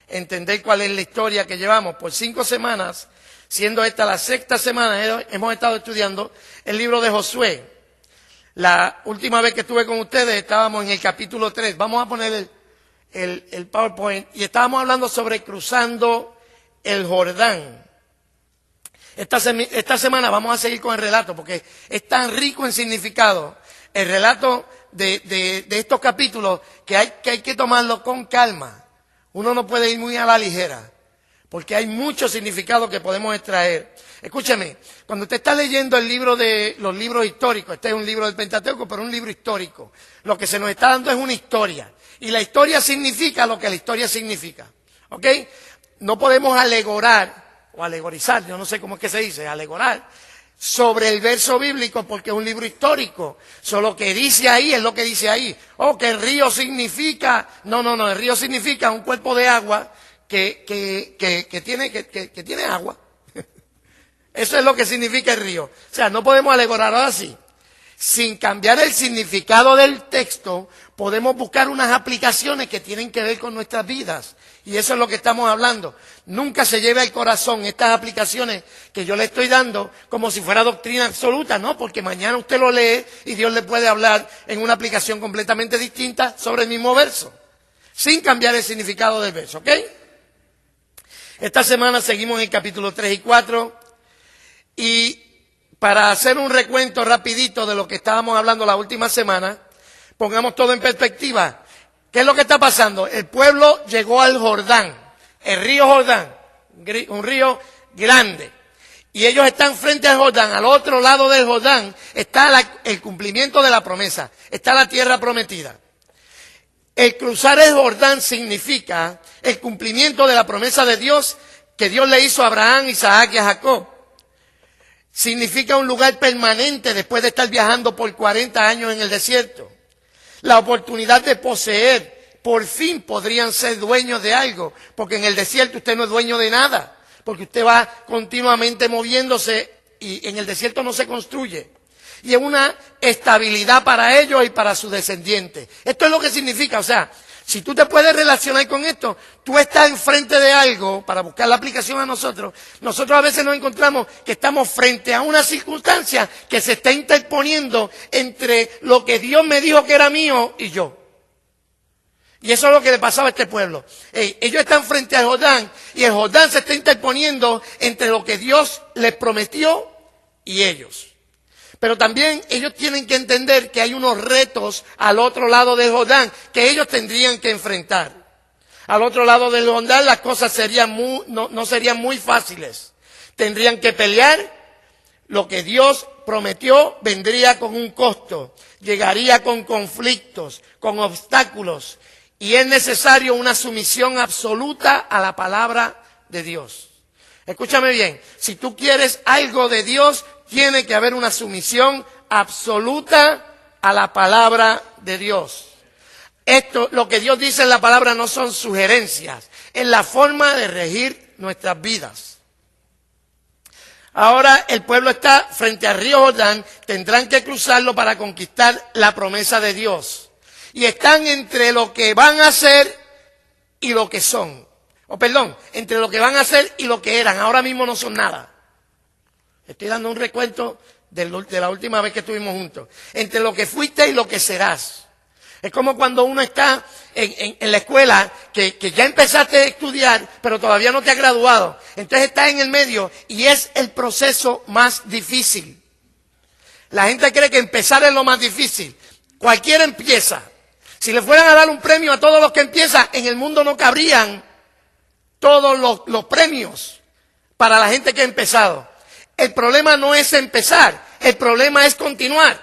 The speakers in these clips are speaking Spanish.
entender cuál es la historia que llevamos. Por 5 semanas, siendo esta la 6ª semana, hemos estado estudiando el libro de Josué. La última vez que estuve con ustedes estábamos en el capítulo 3. Vamos a poner el PowerPoint. Y estábamos hablando sobre cruzando el Jordán. Esta semana vamos a seguir con el relato porque es tan rico en significado el relato de estos capítulos que hay que tomarlo con calma. Uno no puede ir muy a la ligera porque hay mucho significado que podemos extraer. Escúcheme, cuando usted está leyendo los libros históricos, este es un libro del Pentateuco, pero un libro histórico, lo que se nos está dando es una historia. Y la historia significa lo que la historia significa. ¿Ok? No podemos alegorar o alegorizar, yo no sé cómo es que se dice, alegorar, sobre el verso bíblico porque es un libro histórico. Solo que dice ahí es lo que dice ahí. Oh, que el río significa... No, el río significa un cuerpo de agua que tiene agua. Eso es lo que significa el río. O sea, no podemos alegorar así. Sin cambiar el significado del texto, podemos buscar unas aplicaciones que tienen que ver con nuestras vidas. Y eso es lo que estamos hablando. Nunca se lleve al corazón estas aplicaciones que yo le estoy dando como si fuera doctrina absoluta, ¿no? Porque mañana usted lo lee y Dios le puede hablar en una aplicación completamente distinta sobre el mismo verso. Sin cambiar el significado del verso, ¿ok? Esta semana seguimos en el capítulo 3 y 4. Y para hacer un recuento rapidito de lo que estábamos hablando la última semana, pongamos todo en perspectiva. ¿Qué es lo que está pasando? El pueblo llegó al Jordán, el río Jordán, un río grande. Y ellos están frente al Jordán, al otro lado del Jordán está el cumplimiento de la promesa, está la tierra prometida. El cruzar el Jordán significa el cumplimiento de la promesa de Dios que Dios le hizo a Abraham, Isaac y a Jacob. Significa un lugar permanente después de estar viajando por 40 años en el desierto. La oportunidad de poseer, por fin podrían ser dueños de algo, porque en el desierto usted no es dueño de nada, porque usted va continuamente moviéndose y en el desierto no se construye. Y es una estabilidad para ellos y para sus descendientes. Esto es lo que significa, o sea, si tú te puedes relacionar con esto, tú estás enfrente de algo, para buscar la aplicación a nosotros a veces nos encontramos que estamos frente a una circunstancia que se está interponiendo entre lo que Dios me dijo que era mío y yo. Y eso es lo que le pasaba a este pueblo. Ellos están frente al Jordán y el Jordán se está interponiendo entre lo que Dios les prometió y ellos. Pero también ellos tienen que entender que hay unos retos al otro lado del Jordán que ellos tendrían que enfrentar. Al otro lado del Jordán las cosas no serían muy fáciles. Tendrían que pelear. Lo que Dios prometió vendría con un costo. Llegaría con conflictos, con obstáculos. Y es necesario una sumisión absoluta a la palabra de Dios. Escúchame bien, si tú quieres algo de Dios, tiene que haber una sumisión absoluta a la palabra de Dios. Esto, lo que Dios dice en la palabra no son sugerencias, es la forma de regir nuestras vidas. Ahora el pueblo está frente al río Jordán, tendrán que cruzarlo para conquistar la promesa de Dios. Y están entre lo que van a hacer y lo que son. Entre lo que van a hacer y lo que eran. Ahora mismo no son nada. Estoy dando un recuento de la última vez que estuvimos juntos. Entre lo que fuiste y lo que serás. Es como cuando uno está en la escuela, que ya empezaste a estudiar, pero todavía no te has graduado. Entonces estás en el medio y es el proceso más difícil. La gente cree que empezar es lo más difícil. Cualquiera empieza. Si le fueran a dar un premio a todos los que empiezan, en el mundo no cabrían todos los premios para la gente que ha empezado. El problema no es empezar, el problema es continuar.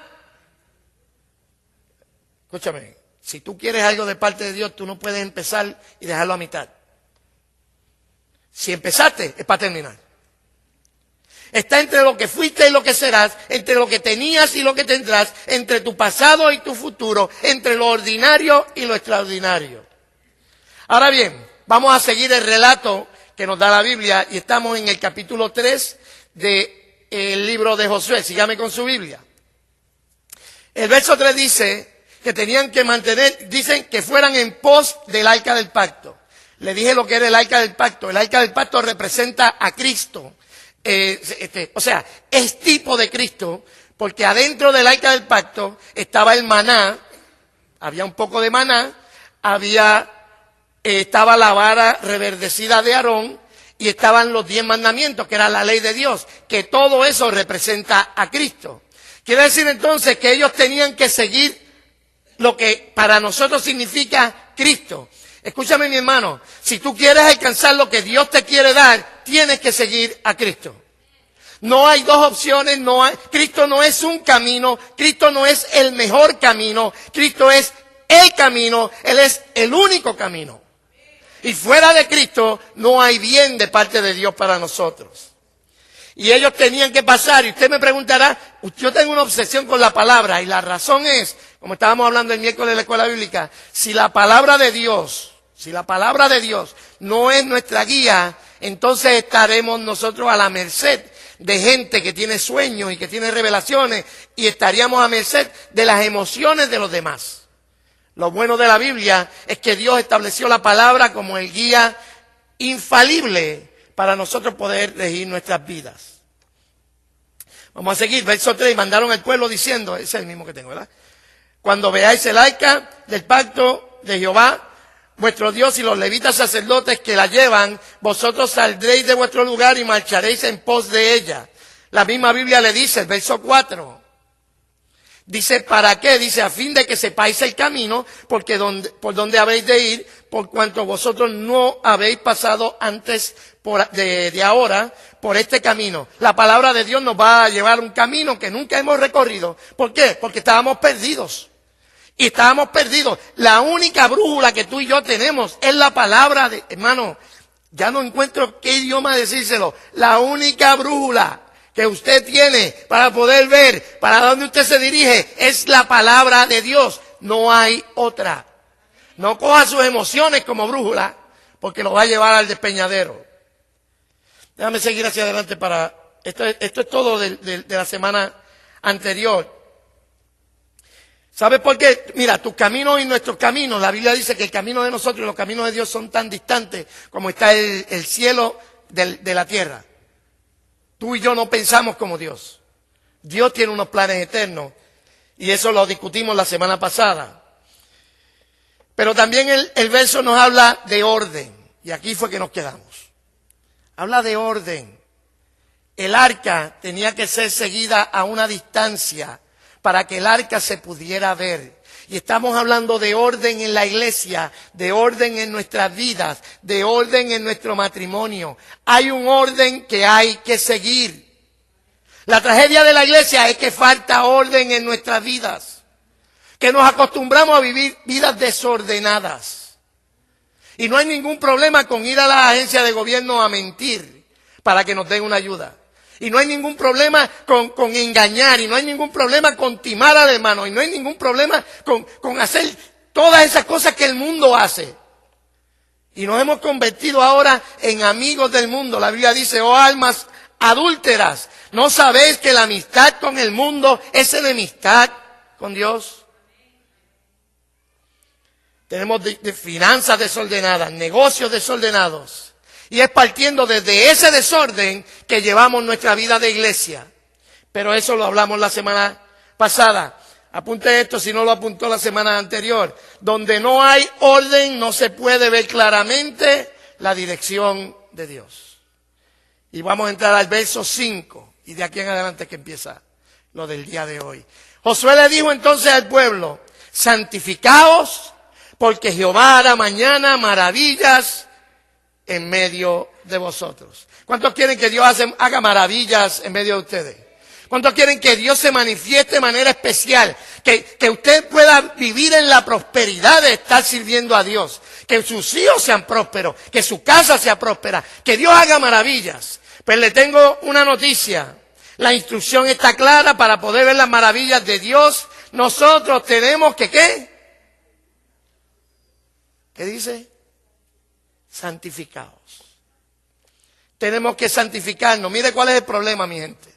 Escúchame, si tú quieres algo de parte de Dios, tú no puedes empezar y dejarlo a mitad. Si empezaste, es para terminar. Está entre lo que fuiste y lo que serás, entre lo que tenías y lo que tendrás, entre tu pasado y tu futuro, entre lo ordinario y lo extraordinario. Ahora bien, vamos a seguir el relato que nos da la Biblia y estamos en el capítulo 3 del libro de Josué. Sígame con su Biblia. El verso 3 dice que tenían que dicen que fueran en pos del arca del pacto. Le dije lo que era el arca del pacto. El arca del pacto representa a Cristo. O sea, es tipo de Cristo, porque adentro del arca del pacto estaba el maná, había un poco de maná, estaba la vara reverdecida de Aarón y estaban los 10 mandamientos, que era la ley de Dios, que todo eso representa a Cristo. Quiere decir entonces que ellos tenían que seguir lo que para nosotros significa Cristo. Escúchame, mi hermano, si tú quieres alcanzar lo que Dios te quiere dar, tienes que seguir a Cristo. No hay dos opciones, Cristo no es un camino, Cristo no es el mejor camino, Cristo es el camino, Él es el único camino. Y fuera de Cristo no hay bien de parte de Dios para nosotros. Y ellos tenían que pasar, y usted me preguntará, yo tengo una obsesión con la palabra, y la razón es, como estábamos hablando el miércoles de la escuela bíblica, si la palabra de Dios no es nuestra guía, entonces estaremos nosotros a la merced de gente que tiene sueños y que tiene revelaciones, y estaríamos a merced de las emociones de los demás. Lo bueno de la Biblia es que Dios estableció la palabra como el guía infalible para nosotros poder regir nuestras vidas. Vamos a seguir, verso 3, mandaron al pueblo diciendo, ese es el mismo que tengo, ¿verdad? Cuando veáis el arca del pacto de Jehová, vuestro Dios, y los levitas sacerdotes que la llevan, vosotros saldréis de vuestro lugar y marcharéis en pos de ella. La misma Biblia le dice, el verso 4, dice, ¿para qué? Dice, a fin de que sepáis el camino, porque por donde habéis de ir, por cuanto vosotros no habéis pasado antes de ahora por este camino. La palabra de Dios nos va a llevar un camino que nunca hemos recorrido. ¿Por qué? Porque estábamos perdidos. Y estábamos perdidos. La única brújula que tú y yo tenemos es la palabra de, hermano, ya no encuentro qué idioma decírselo. La única brújula que usted tiene para poder ver para dónde usted se dirige es la palabra de Dios. No hay otra. No coja sus emociones como brújula, porque lo va a llevar al despeñadero. Déjame seguir hacia adelante para... Esto es todo de la semana anterior. ¿Sabes por qué? Mira, tus caminos y nuestros caminos, la Biblia dice que el camino de nosotros y los caminos de Dios son tan distantes como está el cielo de la tierra. Tú y yo no pensamos como Dios. Dios tiene unos planes eternos y eso lo discutimos la semana pasada. Pero también el verso nos habla de orden y aquí fue que nos quedamos. Habla de orden. El arca tenía que ser seguida a una distancia para que el arca se pudiera ver. Y estamos hablando de orden en la iglesia, de orden en nuestras vidas, de orden en nuestro matrimonio. Hay un orden que hay que seguir. La tragedia de la iglesia es que falta orden en nuestras vidas, que nos acostumbramos a vivir vidas desordenadas. Y no hay ningún problema con ir a la agencia de gobierno a mentir para que nos den una ayuda. Y no hay ningún problema con engañar, y no hay ningún problema con timar al hermano, y no hay ningún problema con hacer todas esas cosas que el mundo hace. Y nos hemos convertido ahora en amigos del mundo. La Biblia dice, oh almas adúlteras, ¿no sabéis que la amistad con el mundo es enemistad con Dios? Tenemos de finanzas desordenadas, negocios desordenados. Y es partiendo desde ese desorden que llevamos nuestra vida de iglesia. Pero eso lo hablamos la semana pasada. Apunte esto si no lo apuntó la semana anterior. Donde no hay orden no se puede ver claramente la dirección de Dios. Y vamos a entrar al verso 5. Y de aquí en adelante que empieza lo del día de hoy. Josué le dijo entonces al pueblo, santificaos porque Jehová hará mañana maravillas en medio de vosotros. ¿Cuántos quieren que Dios haga maravillas en medio de ustedes? ¿Cuántos quieren que Dios se manifieste de manera especial? Que usted pueda vivir en la prosperidad de estar sirviendo a Dios. Que sus hijos sean prósperos, que su casa sea próspera, que Dios haga maravillas. Pues le tengo una noticia. La instrucción está clara para poder ver las maravillas de Dios. Nosotros tenemos que, ¿qué? ¿Qué dice? Santificados. Tenemos que santificarnos. Mire cuál es el problema, mi gente.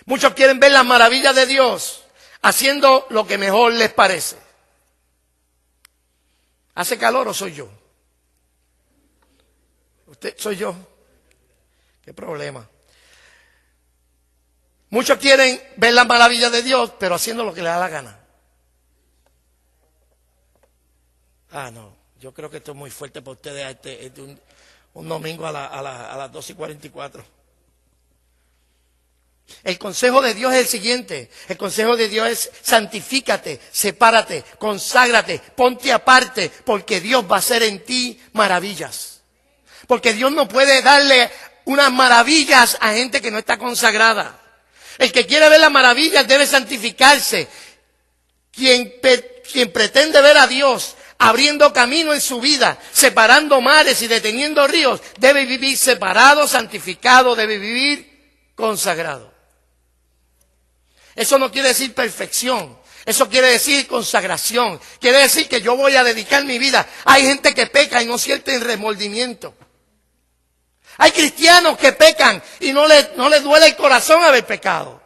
Muchos quieren ver las maravillas de Dios haciendo lo que mejor les parece. ¿Hace calor o soy yo? Usted, soy yo. ¿Qué problema? Muchos quieren ver las maravillas de Dios, pero haciendo lo que le da la gana. Ah, no. Yo creo que esto es muy fuerte para ustedes un domingo a las 12:44. El consejo de Dios es el siguiente. El consejo de Dios es: santifícate, sepárate, conságrate, ponte aparte, porque Dios va a hacer en ti maravillas. Porque Dios no puede darle unas maravillas a gente que no está consagrada. El que quiere ver las maravillas debe santificarse. Quien pretende ver a Dios abriendo camino en su vida, separando mares y deteniendo ríos, debe vivir separado, santificado, debe vivir consagrado. Eso no quiere decir perfección, eso quiere decir consagración, quiere decir que yo voy a dedicar mi vida. Hay gente que peca y no siente remordimiento. Hay cristianos que pecan y no les duele el corazón haber pecado.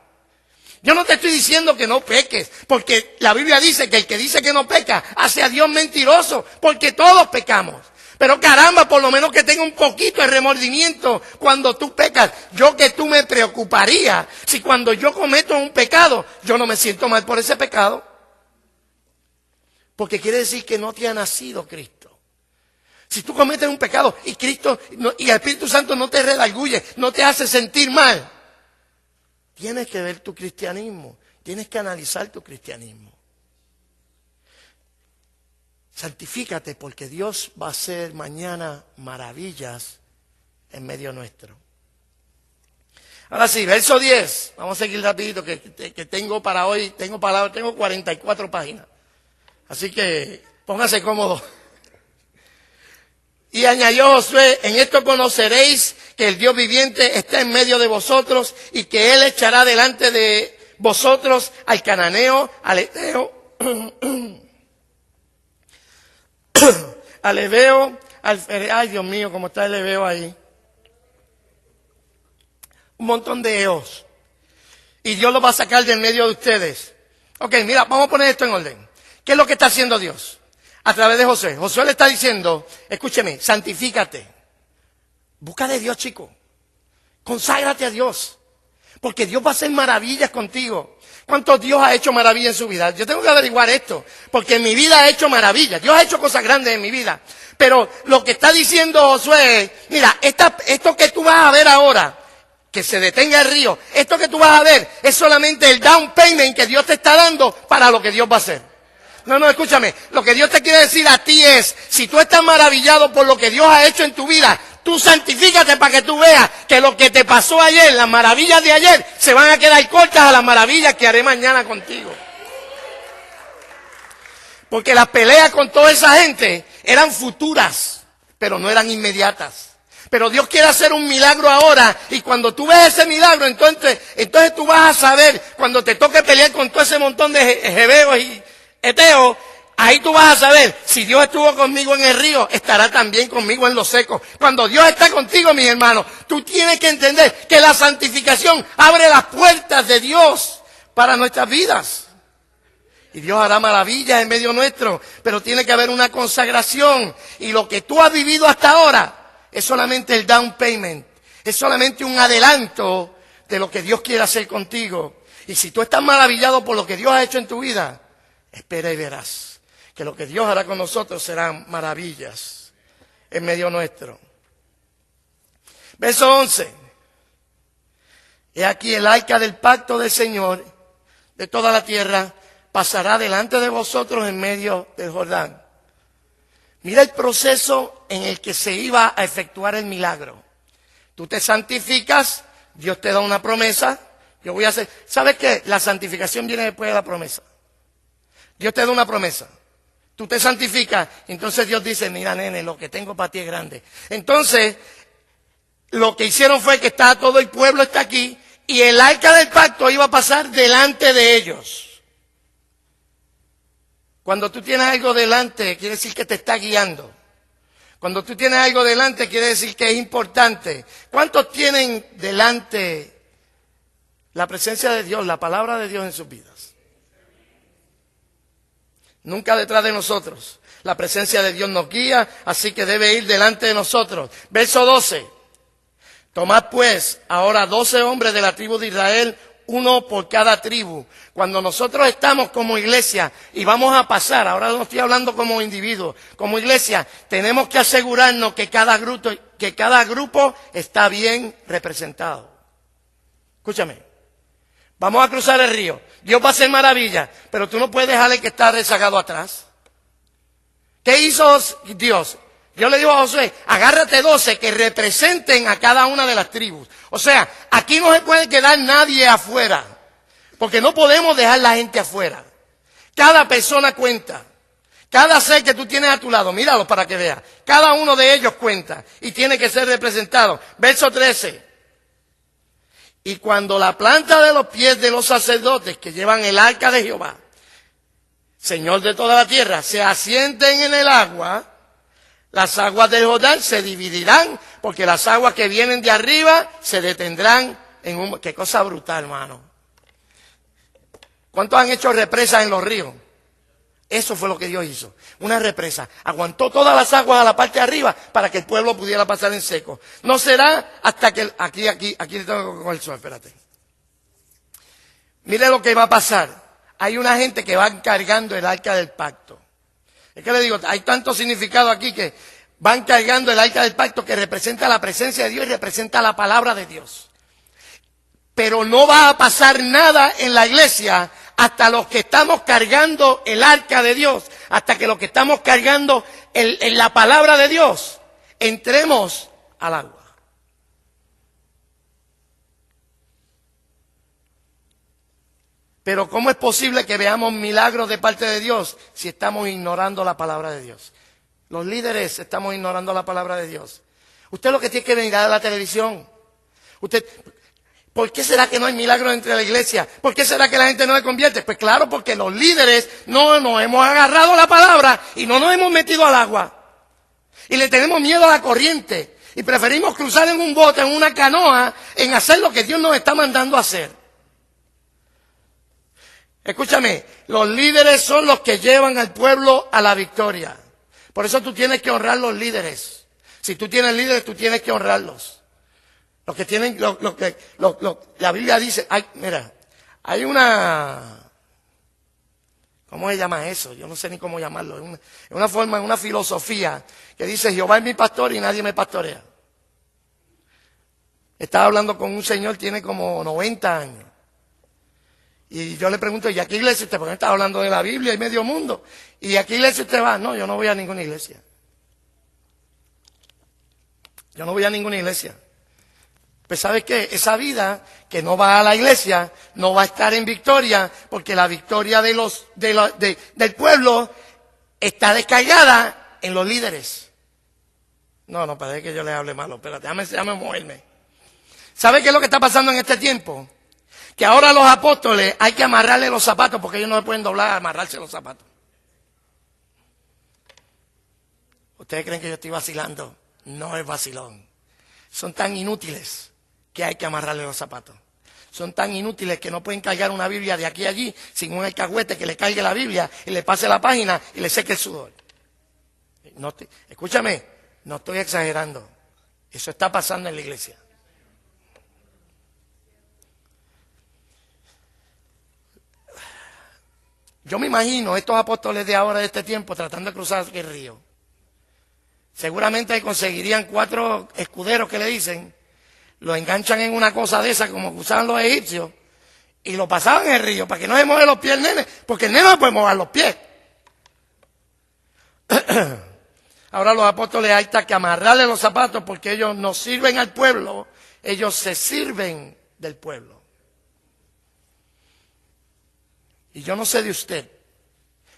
Yo no te estoy diciendo que no peques, porque la Biblia dice que el que dice que no peca hace a Dios mentiroso, porque todos pecamos. Pero caramba, por lo menos que tenga un poquito de remordimiento cuando tú pecas. Yo que tú me preocuparía si cuando yo cometo un pecado, yo no me siento mal por ese pecado. Porque quiere decir que no te ha nacido Cristo. Si tú cometes un pecado y Cristo y el Espíritu Santo no te redarguye, no te hace sentir mal, tienes que ver tu cristianismo, tienes que analizar tu cristianismo. Santifícate, porque Dios va a hacer mañana maravillas en medio nuestro. Ahora sí, verso 10. Vamos a seguir rapidito que tengo para hoy, tengo 44 páginas. Así que póngase cómodo. Y añadió Josué: en esto conoceréis que el Dios viviente está en medio de vosotros y que Él echará delante de vosotros al cananeo, al eteo, al heveo, ay Dios mío, cómo está el heveo ahí. Un montón de eos. Y Dios lo va a sacar del medio de ustedes. Ok, mira, vamos a poner esto en orden. ¿Qué es lo que está haciendo Dios? A través de Josué. Josué le está diciendo: escúcheme, santifícate. Busca de Dios, chico. Conságrate a Dios. Porque Dios va a hacer maravillas contigo. ¿Cuánto Dios ha hecho maravillas en su vida? Yo tengo que averiguar esto, porque en mi vida ha hecho maravillas. Dios ha hecho cosas grandes en mi vida. Pero lo que está diciendo Josué es: mira, esto que tú vas a ver ahora, que se detenga el río, esto que tú vas a ver es solamente el down payment que Dios te está dando para lo que Dios va a hacer. No, escúchame. Lo que Dios te quiere decir a ti es: si tú estás maravillado por lo que Dios ha hecho en tu vida, tú santifícate para que tú veas que lo que te pasó ayer, las maravillas de ayer, se van a quedar cortas a las maravillas que haré mañana contigo. Porque las peleas con toda esa gente eran futuras, pero no eran inmediatas. Pero Dios quiere hacer un milagro ahora, y cuando tú ves ese milagro, entonces tú vas a saber, cuando te toque pelear con todo ese montón de jebeos y eteo, ahí tú vas a saber: si Dios estuvo conmigo en el río, estará también conmigo en lo seco. Cuando Dios está contigo, mis hermanos, tú tienes que entender que la santificación abre las puertas de Dios para nuestras vidas. Y Dios hará maravillas en medio nuestro, pero tiene que haber una consagración. Y lo que tú has vivido hasta ahora es solamente el down payment, es solamente un adelanto de lo que Dios quiere hacer contigo. Y si tú estás maravillado por lo que Dios ha hecho en tu vida, espera y verás que lo que Dios hará con nosotros serán maravillas en medio nuestro. Verso 11. He aquí el arca del pacto del Señor de toda la tierra pasará delante de vosotros en medio del Jordán. Mira el proceso en el que se iba a efectuar el milagro. Tú te santificas, Dios te da una promesa. Yo voy a hacer. ¿Sabes qué? La santificación viene después de la promesa. Dios te da una promesa. Tú te santificas, entonces Dios dice: mira, nene, lo que tengo para ti es grande. Entonces, lo que hicieron fue que todo el pueblo está aquí, y el arca del pacto iba a pasar delante de ellos. Cuando tú tienes algo delante, quiere decir que te está guiando. Cuando tú tienes algo delante, quiere decir que es importante. ¿Cuántos tienen delante la presencia de Dios, la palabra de Dios en sus vidas? Nunca detrás de nosotros. La presencia de Dios nos guía, así que debe ir delante de nosotros. Verso 12. Tomad pues ahora 12 hombres de la tribu de Israel, uno por cada tribu. Cuando nosotros estamos como iglesia y vamos a pasar, ahora no estoy hablando como individuos, como iglesia, tenemos que asegurarnos que cada grupo está bien representado. Escúchame, vamos a cruzar el río, Dios va a hacer maravillas, pero tú no puedes dejarle que está rezagado atrás. ¿Qué hizo Dios? Dios le dijo a Josué, agárrate 12 que representen a cada una de las tribus. O sea, aquí no se puede quedar nadie afuera, porque no podemos dejar la gente afuera. Cada persona cuenta. Cada ser que tú tienes a tu lado, míralo para que veas. Cada uno de ellos cuenta y tiene que ser representado. Verso 13. Y cuando la planta de los pies de los sacerdotes que llevan el arca de Jehová, Señor de toda la tierra, se asienten en el agua, las aguas del Jordán se dividirán, porque las aguas que vienen de arriba se detendrán en un... Qué cosa brutal, hermano. ¿Cuántos han hecho represas en los ríos? Eso fue lo que Dios hizo. Una represa. Aguantó todas las aguas a la parte de arriba para que el pueblo pudiera pasar en seco. No será hasta que... Aquí le tengo que coger el sol, espérate. Mire lo que va a pasar. Hay una gente que va cargando el arca del pacto. Es que le digo, hay tanto significado aquí que van cargando el arca del pacto que representa la presencia de Dios y representa la palabra de Dios. Pero no va a pasar nada en la iglesia hasta los que estamos cargando el arca de Dios, hasta que los que estamos cargando en la palabra de Dios, entremos al agua. Pero ¿cómo es posible que veamos milagros de parte de Dios si estamos ignorando la palabra de Dios? Los líderes estamos ignorando la palabra de Dios. Usted lo que tiene que mirar a la televisión. ¿Por qué será que no hay milagros entre la iglesia? ¿Por qué será que la gente no se convierte? Pues claro, porque los líderes no nos hemos agarrado la palabra y no nos hemos metido al agua. Y le tenemos miedo a la corriente. Y preferimos cruzar en un bote, en una canoa, en hacer lo que Dios nos está mandando a hacer. Escúchame, los líderes son los que llevan al pueblo a la victoria. Por eso tú tienes que honrar los líderes. Si tú tienes líderes, tú tienes que honrarlos. Los que tienen, la Biblia dice, hay una, ¿cómo se llama eso? Yo no sé ni cómo llamarlo. Es una forma, una filosofía que dice, Jehová es mi pastor y nadie me pastorea. Estaba hablando con un señor, tiene como 90 años. Y yo le pregunto, ¿y a qué iglesia usted? Porque está hablando de la Biblia y medio mundo. ¿Y a qué iglesia usted va? No, yo no voy a ninguna iglesia. Yo no voy a ninguna iglesia. Pues ¿sabes qué? Esa vida que no va a la iglesia no va a estar en victoria, porque la victoria del pueblo está descargada en los líderes. No, parece que yo les hable malo. Espérate, déjame moverme. ¿Sabe qué es lo que está pasando en este tiempo? Que ahora los apóstoles hay que amarrarle los zapatos porque ellos no se pueden doblar a amarrarse los zapatos. ¿Ustedes creen que yo estoy vacilando? No es vacilón. Son tan inútiles que hay que amarrarle los zapatos. Son tan inútiles que no pueden cargar una Biblia de aquí a allí sin un alcahuete que le cargue la Biblia y le pase la página y le seque el sudor. Escúchame, no estoy exagerando. Eso está pasando en la iglesia. Yo me imagino estos apóstoles de ahora, de este tiempo, tratando de cruzar el río. Seguramente conseguirían 4 escuderos que le dicen, lo enganchan en una cosa de esa como usaban los egipcios y lo pasaban en el río para que no se mueva los pies el nene, porque el nene no puede mover los pies. Ahora los apóstoles hay que amarrarle los zapatos porque ellos no sirven al pueblo, ellos se sirven del pueblo. Y yo no sé de usted,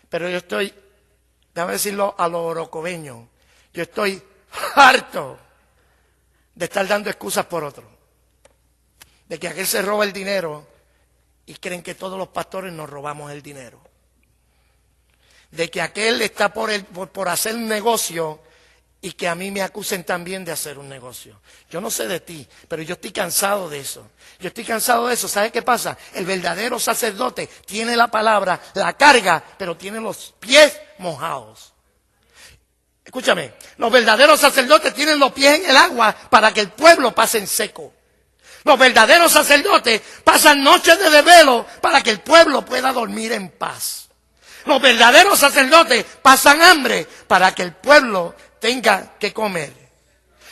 pero yo estoy, déjame decirlo a los orocobeños, yo estoy harto de estar dando excusas por otro. De que aquel se roba el dinero y creen que todos los pastores nos robamos el dinero. De que aquel está por hacer un negocio y que a mí me acusen también de hacer un negocio. Yo no sé de ti, pero yo estoy cansado de eso. Yo estoy cansado de eso. ¿Sabe qué pasa? El verdadero sacerdote tiene la palabra, la carga, pero tiene los pies mojados. Escúchame, los verdaderos sacerdotes tienen los pies en el agua para que el pueblo pase en seco. Los verdaderos sacerdotes pasan noches de desvelo para que el pueblo pueda dormir en paz. Los verdaderos sacerdotes pasan hambre para que el pueblo tenga que comer.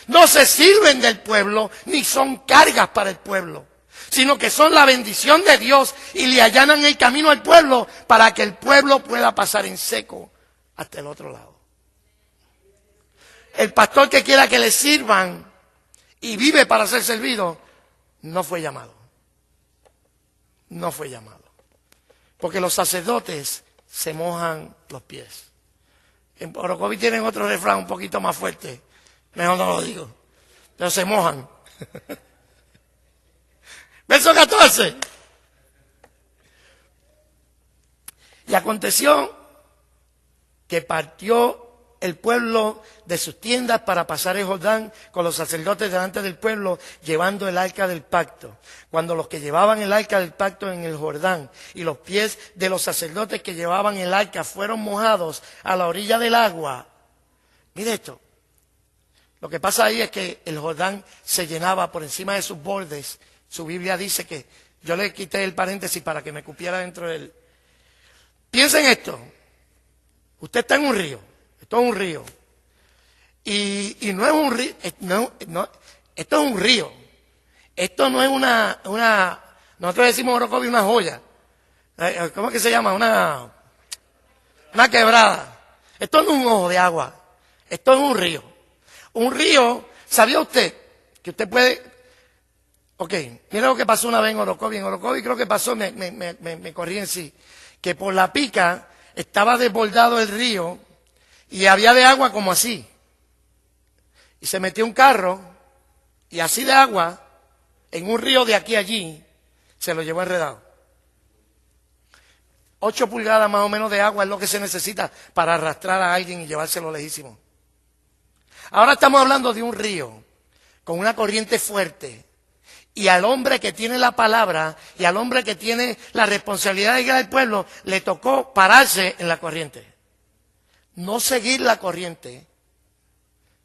No se sirven del pueblo ni son cargas para el pueblo, sino que son la bendición de Dios y le allanan el camino al pueblo para que el pueblo pueda pasar en seco hasta el otro lado. El pastor que quiera que le sirvan y vive para ser servido, no fue llamado. No fue llamado. Porque los sacerdotes se mojan los pies. En Orocovi tienen otro refrán un poquito más fuerte. Mejor no lo digo. Pero se mojan. Verso 14. Y aconteció que partió el pueblo de sus tiendas para pasar el Jordán con los sacerdotes delante del pueblo, llevando el arca del pacto. Cuando los que llevaban el arca del pacto en el Jordán y los pies de los sacerdotes que llevaban el arca fueron mojados a la orilla del agua. Mire esto. Lo que pasa ahí es que el Jordán se llenaba por encima de sus bordes. Su Biblia dice que, yo le quité el paréntesis para que me cupiera dentro de él. Piensen esto. Usted está en un río. Esto es un río. Y no es un río. Esto es un río. Esto no es una nosotros decimos en Orocovi una joya. ¿Cómo es que se llama? Una quebrada. Esto no es un ojo de agua. Esto es un río. Un río, ¿sabía usted que usted puede? Ok, mira lo que pasó una vez en Orocovi. En Orocovi creo que pasó, me corrí en sí, que por la pica estaba desbordado el río y había de agua como así. Y se metió un carro y así de agua, en un río de aquí a allí, se lo llevó enredado. 8 pulgadas más o menos de agua es lo que se necesita para arrastrar a alguien y llevárselo lejísimo. Ahora estamos hablando de un río con una corriente fuerte. Y al hombre que tiene la palabra y al hombre que tiene la responsabilidad de guiar al pueblo, le tocó pararse en la corriente. No seguir la corriente,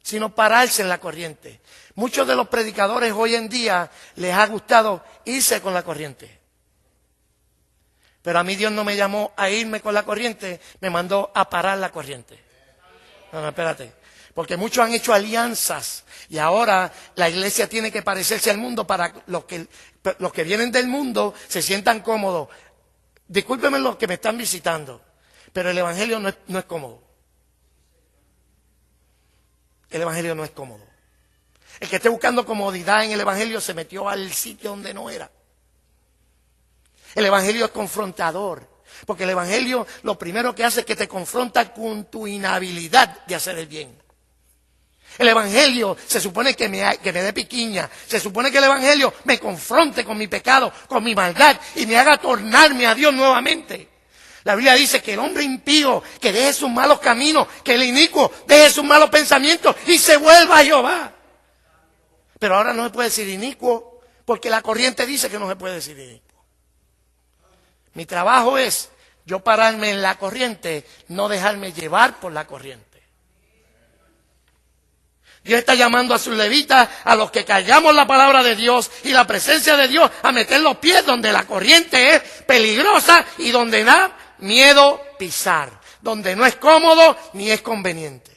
sino pararse en la corriente. Muchos de los predicadores hoy en día les ha gustado irse con la corriente. Pero a mí Dios no me llamó a irme con la corriente, me mandó a parar la corriente. No, espérate. Porque muchos han hecho alianzas y ahora la iglesia tiene que parecerse al mundo para los que vienen del mundo se sientan cómodos. Discúlpenme los que me están visitando, pero el evangelio no es cómodo. El evangelio no es cómodo. El que esté buscando comodidad en el evangelio se metió al sitio donde no era. El evangelio es confrontador, porque el evangelio lo primero que hace es que te confronta con tu inhabilidad de hacer el bien. El evangelio se supone que me dé piquiña, se supone que el evangelio me confronte con mi pecado, con mi maldad y me haga tornarme a Dios nuevamente. La Biblia dice que el hombre impío que deje sus malos caminos, que el inicuo deje sus malos pensamientos y se vuelva a Jehová. Pero ahora no se puede decir inicuo porque la corriente dice que no se puede decir inicuo. Mi trabajo es yo pararme en la corriente, no dejarme llevar por la corriente. Dios está llamando a sus levitas, a los que cargamos la palabra de Dios y la presencia de Dios, a meter los pies donde la corriente es peligrosa y donde da miedo pisar, donde no es cómodo ni es conveniente.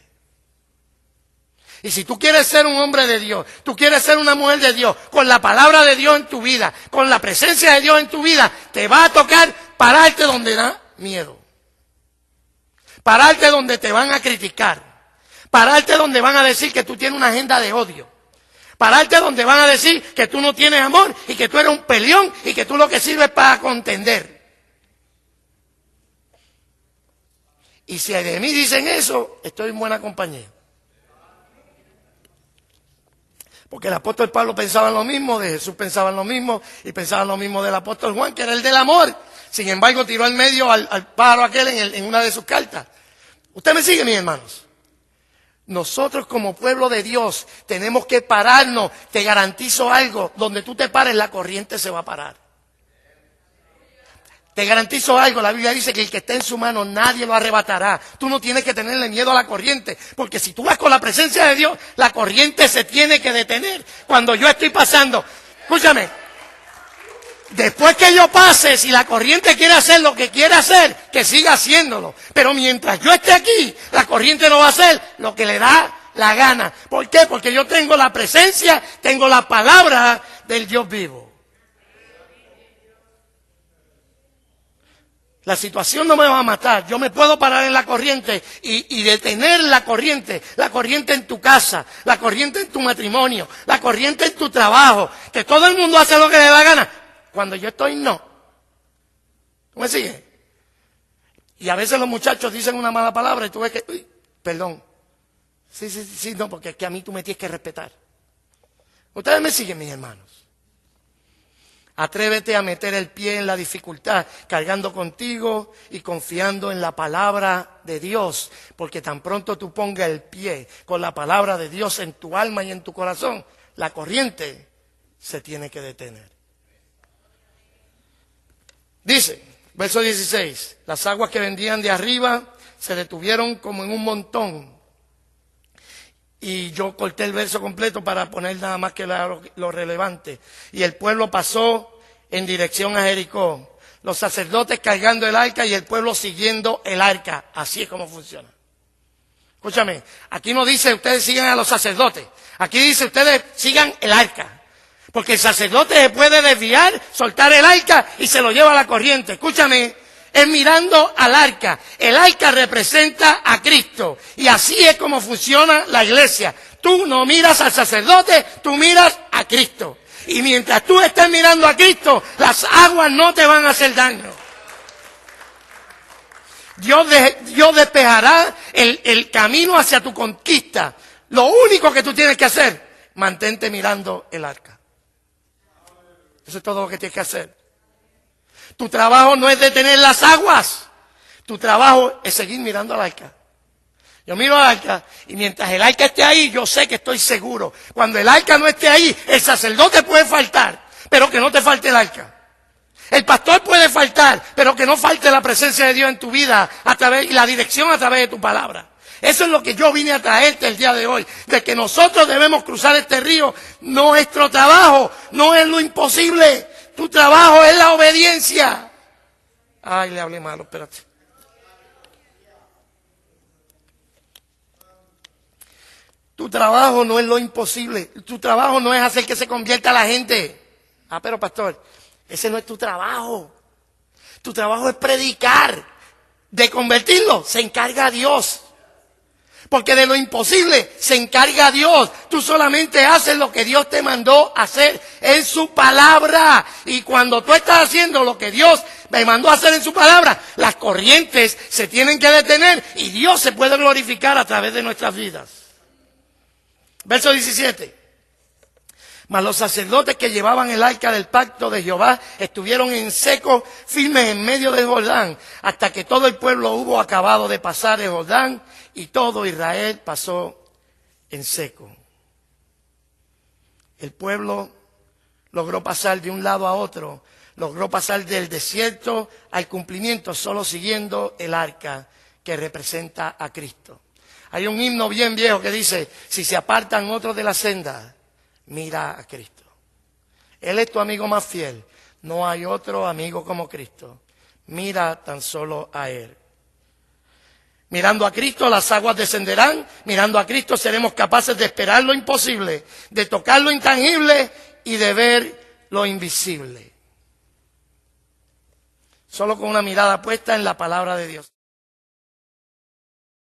Y si tú quieres ser un hombre de Dios, tú quieres ser una mujer de Dios, con la palabra de Dios en tu vida, con la presencia de Dios en tu vida, te va a tocar pararte donde da miedo. Pararte donde te van a criticar. Pararte donde van a decir que tú tienes una agenda de odio. Pararte donde van a decir que tú no tienes amor y que tú eres un peleón y que tú lo que sirves para contender. Y si de mí dicen eso, estoy en buena compañía. Porque el apóstol Pablo pensaba en lo mismo, de Jesús pensaba en lo mismo y pensaba en lo mismo del apóstol Juan, que era el del amor. Sin embargo, tiró al medio al pájaro aquel en una de sus cartas. ¿Usted me sigue, mis hermanos? Nosotros como pueblo de Dios tenemos que pararnos. Te garantizo algo, donde tú te pares la corriente se va a parar. Te garantizo algo, la Biblia dice que el que esté en su mano nadie lo arrebatará. Tú no tienes que tenerle miedo a la corriente, porque si tú vas con la presencia de Dios, la corriente se tiene que detener. Cuando yo estoy pasando, escúchame, después que yo pase, si la corriente quiere hacer lo que quiere hacer, que siga haciéndolo. Pero mientras yo esté aquí, la corriente no va a hacer lo que le da la gana. ¿Por qué? Porque yo tengo la presencia, tengo la palabra del Dios vivo. La situación no me va a matar. Yo me puedo parar en la corriente y detener la corriente en tu casa, la corriente en tu matrimonio, la corriente en tu trabajo, que todo el mundo hace lo que le da gana. Cuando yo estoy, no. ¿Tú me sigues? Y a veces los muchachos dicen una mala palabra y tú ves que, uy, perdón. Sí, no, porque es que a mí tú me tienes que respetar. Ustedes me siguen, mis hermanos. Atrévete a meter el pie en la dificultad, cargando contigo y confiando en la palabra de Dios. Porque tan pronto tú pongas el pie con la palabra de Dios en tu alma y en tu corazón, la corriente se tiene que detener. Dice, verso 16, las aguas que vendían de arriba se detuvieron como en un montón. Y yo corté el verso completo para poner nada más que lo relevante. Y el pueblo pasó en dirección a Jericó. Los sacerdotes cargando el arca y el pueblo siguiendo el arca. Así es como funciona. Escúchame, aquí no dice ustedes sigan a los sacerdotes. Aquí dice ustedes sigan el arca. Porque el sacerdote se puede desviar, soltar el arca y se lo lleva a la corriente. Escúchame, es mirando al arca. El arca representa a Cristo. Y así es como funciona la iglesia. Tú no miras al sacerdote, tú miras a Cristo. Y mientras tú estés mirando a Cristo, las aguas no te van a hacer daño. Dios despejará el camino hacia tu conquista. Lo único que tú tienes que hacer, mantente mirando el arca. Eso es todo lo que tienes que hacer. Tu trabajo no es detener las aguas. Tu trabajo es seguir mirando al arca. Yo miro al arca y mientras el arca esté ahí, yo sé que estoy seguro. Cuando el arca no esté ahí, el sacerdote puede faltar, pero que no te falte el arca. El pastor puede faltar, pero que no falte la presencia de Dios en tu vida y la dirección a través de tu palabra. Eso es lo que yo vine a traerte el día de hoy, de que nosotros debemos cruzar este río. Nuestro trabajo no es lo imposible, tu trabajo es la obediencia. Ay, le hablé malo, espérate. Tu trabajo no es lo imposible, tu trabajo no es hacer que se convierta la gente. Ah, pero pastor, ese no es tu trabajo. Tu trabajo es predicar. De convertirlo se encarga Dios. Porque de lo imposible se encarga Dios. Tú solamente haces lo que Dios te mandó hacer en su palabra. Y cuando tú estás haciendo lo que Dios me mandó hacer en su palabra, las corrientes se tienen que detener y Dios se puede glorificar a través de nuestras vidas. Verso 17. Mas los sacerdotes que llevaban el arca del pacto de Jehová estuvieron en seco, firmes en medio del Jordán, hasta que todo el pueblo hubo acabado de pasar el Jordán y todo Israel pasó en seco. El pueblo logró pasar de un lado a otro, logró pasar del desierto al cumplimiento solo siguiendo el arca que representa a Cristo. Hay un himno bien viejo que dice, si se apartan otros de la senda, mira a Cristo. Él es tu amigo más fiel. No hay otro amigo como Cristo. Mira tan solo a Él. Mirando a Cristo las aguas descenderán. Mirando a Cristo seremos capaces de esperar lo imposible, de tocar lo intangible y de ver lo invisible. Solo con una mirada puesta en la palabra de Dios.